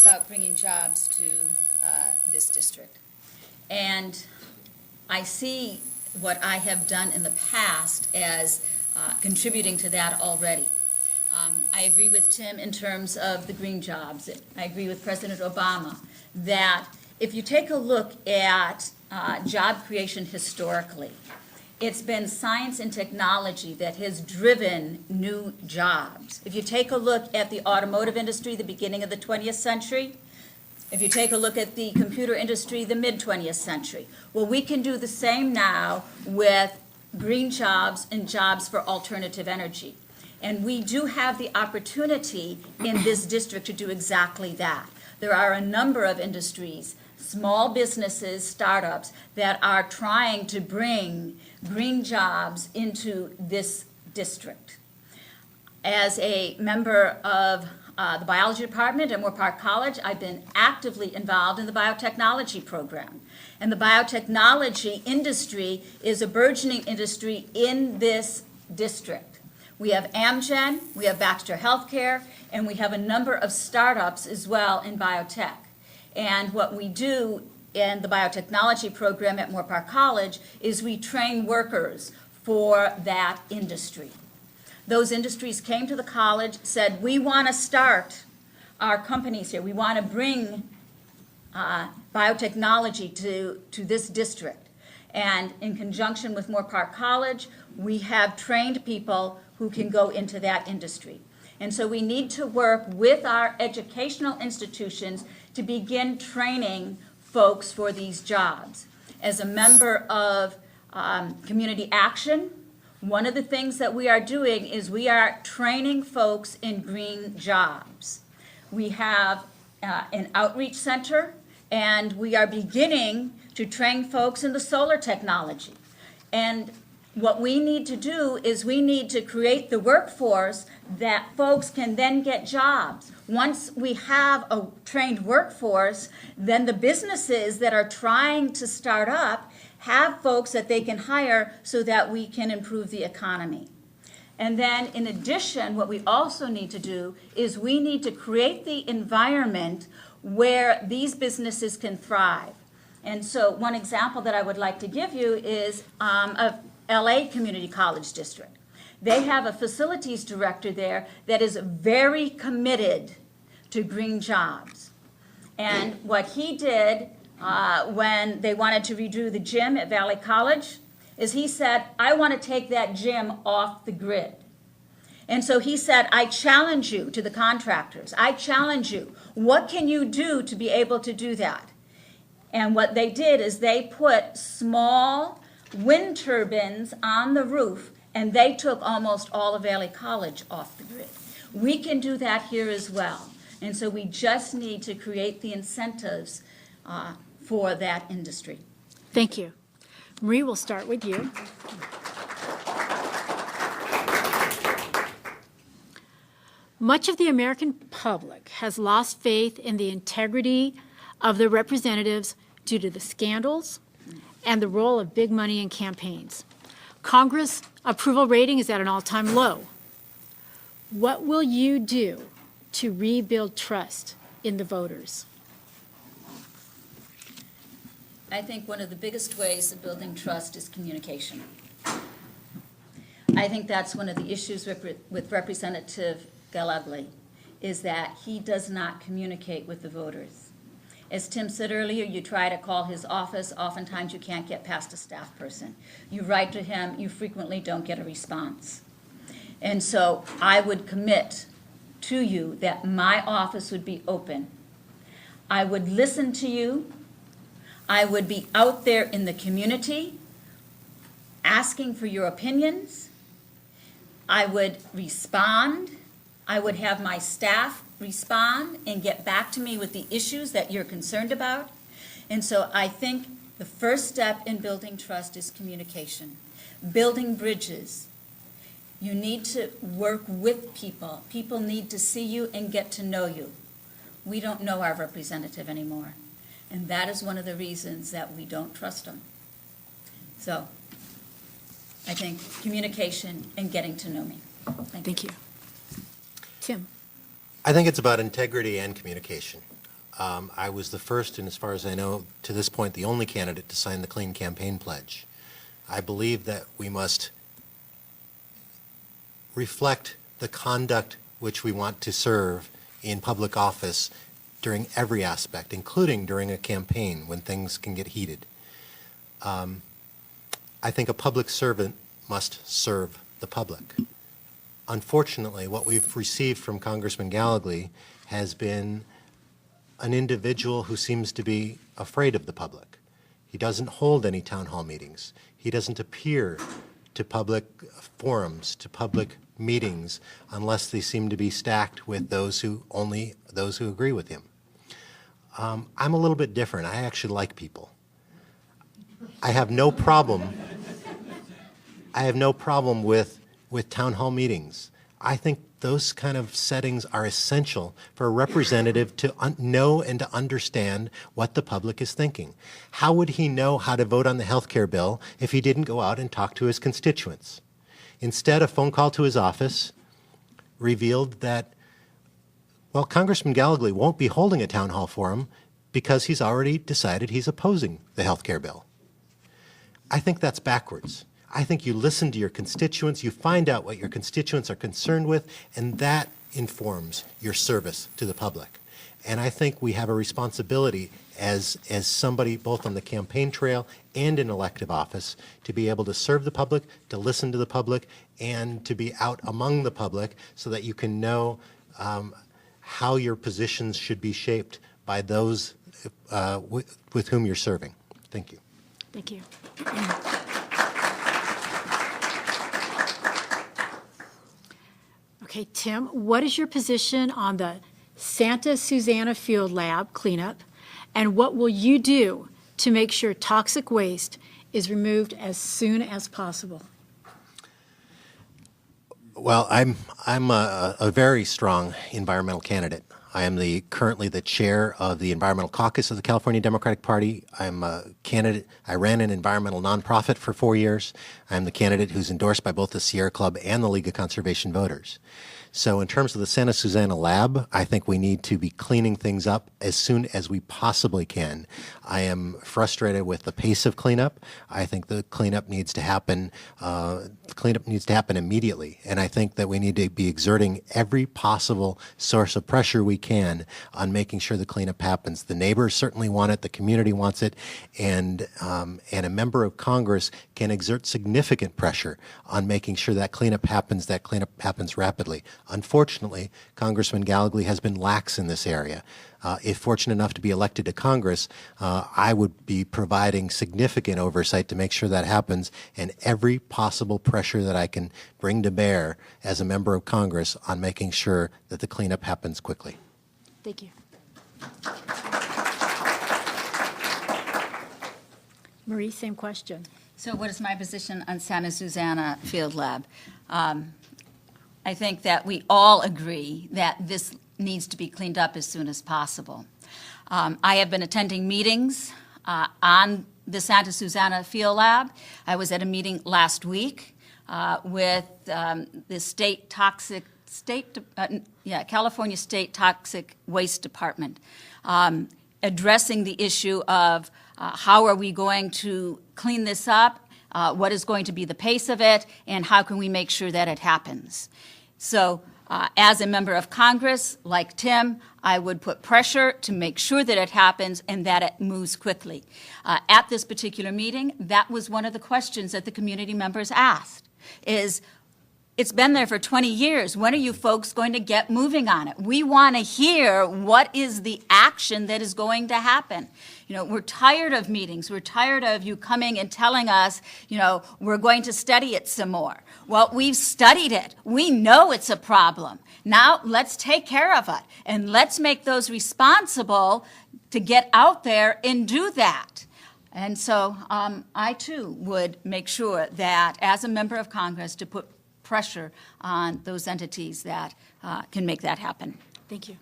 about bringing jobs to this district. And I see what I have done in the past as contributing to that already. I agree with Tim in terms of the green jobs. I agree with President Obama that if you take a look at job creation historically, it's been science and technology that has driven new jobs. If you take a look at the automotive industry, the beginning of the 20th century, if you take a look at the computer industry, the mid-20th century, well, we can do the same now with green jobs and jobs for alternative energy. And we do have the opportunity in this district to do exactly that. There are a number of industries, small businesses, startups, that are trying to bring green jobs into this district. As a member of the biology department at Moore Park College, I've been actively involved in the biotechnology program. And the biotechnology industry is a burgeoning industry in this district. We have Amgen, we have Baxter Healthcare, and we have a number of startups as well in biotech. And what we do in the biotechnology program at Moore Park College is we train workers for that industry. Those industries came to the college, said, we want to start our companies here. We want to bring biotechnology to this district. And in conjunction with Moore Park College, we have trained people who can go into that industry. And so we need to work with our educational institutions to begin training folks for these jobs. As a member of Community Action, one of the things that we are doing is we are training folks in green jobs. We have an outreach center, and we are beginning to train folks in the solar technology. And what we need to do is we need to create the workforce that folks can then get jobs. Once we have a trained workforce, then the businesses that are trying to start up have folks that they can hire so that we can improve the economy. And then in addition, what we also need to do is we need to create the environment where these businesses can thrive. And so one example that I would like to give you is of LA Community College District. They have a facilities director there that is very committed to green jobs. And what he did when they wanted to redo the gym at Valley College is he said, I want to take that gym off the grid. And so he said, I challenge you to the contractors. I challenge you. What can you do to be able to do that? And what they did is they put small wind turbines on the roof, and they took almost all of Valley College off the grid. We can do that here as well. And so we just need to create the incentives for that industry. Thank you. Marie, we'll start with you. Much of the American public has lost faith in the integrity of their representatives due to the scandals and the role of big money in campaigns. Congress approval rating is at an all-time low. What will you do to rebuild trust in the voters? I think one of the biggest ways of building trust is communication. I think that's one of the issues with Representative Gallegly, is that he does not communicate with the voters. As Tim said earlier, you try to call his office, oftentimes you can't get past a staff person. You write to him, you frequently don't get a response. And so I would commit to you that my office would be open. I would listen to you. I would be out there in the community asking for your opinions. I would respond. I would have my staff respond and get back to me with the issues that you're concerned about. And so I think the first step in building trust is communication, building bridges. You need to work with people. People need to see you and get to know you. We don't know our representative anymore. And that is one of the reasons that we don't trust them. So I think communication and getting to know me. Thank you. Tim. I think it's about integrity and communication. I was the first, and as far as I know, to this point, the only candidate to sign the Clean Campaign Pledge. I believe that we must reflect the conduct which we want to serve in public office during every aspect, including during a campaign when things can get heated. I think a public servant must serve the public. Unfortunately, what we've received from Congressman Gallagher has been an individual who seems to be afraid of the public. He doesn't hold any town hall meetings. He doesn't appear to public forums, to public meetings, unless they seem to be stacked with those who agree with him. I'm a little bit different. I actually like people. I have no problem with town hall meetings. I think those kind of settings are essential for a representative to know and to understand what the public is thinking. How would he know how to vote on the health care bill if he didn't go out and talk to his constituents? Instead, a phone call to his office revealed that, well, Congressman Gallagher won't be holding a town hall forum because he's already decided he's opposing the health care bill. I think that's backwards. I think you listen to your constituents, you find out what your constituents are concerned with, and that informs your service to the public. And I think we have a responsibility as somebody both on the campaign trail and in elective office to be able to serve the public, to listen to the public, and to be out among the public so that you can know how your positions should be shaped by those with whom you're serving. Thank you. Thank you. Okay, Tim, what is your position on the Santa Susana Field Lab cleanup, and what will you do to make sure toxic waste is removed as soon as possible? Well, I'm a very strong environmental candidate. I am currently the chair of the Environmental Caucus of the California Democratic Party. I'm a candidate. I ran an environmental nonprofit for 4 years. I'm the candidate who's endorsed by both the Sierra Club and the League of Conservation Voters. So in terms of the Santa Susana Lab, I think we need to be cleaning things up as soon as we possibly can. I am frustrated with the pace of cleanup. I think the cleanup needs to happen. Immediately, and I think that we need to be exerting every possible source of pressure we can on making sure the cleanup happens. The neighbors certainly want it. The community wants it, and a member of Congress can exert significant pressure on making sure that cleanup happens rapidly. Unfortunately, Congressman Gallagher has been lax in this area. If fortunate enough to be elected to Congress, I would be providing significant oversight to make sure that happens, and every possible pressure that I can bring to bear as a member of Congress on making sure that the cleanup happens quickly. Thank you. Marie, same question. So what is my position on Santa Susana Field Lab? I think that we all agree that this needs to be cleaned up as soon as possible. I have been attending meetings on the Santa Susana Field Lab. I was at a meeting last week with the California State Toxic Waste Department, addressing the issue of how are we going to clean this up, what is going to be the pace of it, and how can we make sure that it happens. So as a member of Congress, like Tim, I would put pressure to make sure that it happens and that it moves quickly. At this particular meeting, that was one of the questions that the community members asked, is it's been there for 20 years. When are you folks going to get moving on it? We want to hear what is the action that is going to happen. You know, we're tired of meetings. We're tired of you coming and telling us, you know, we're going to study it some more. Well, we've studied it. We know it's a problem. Now let's take care of it, and let's make those responsible to get out there and do that. And so I, too, would make sure that as a member of Congress to put pressure on those entities that can make that happen. Thank you.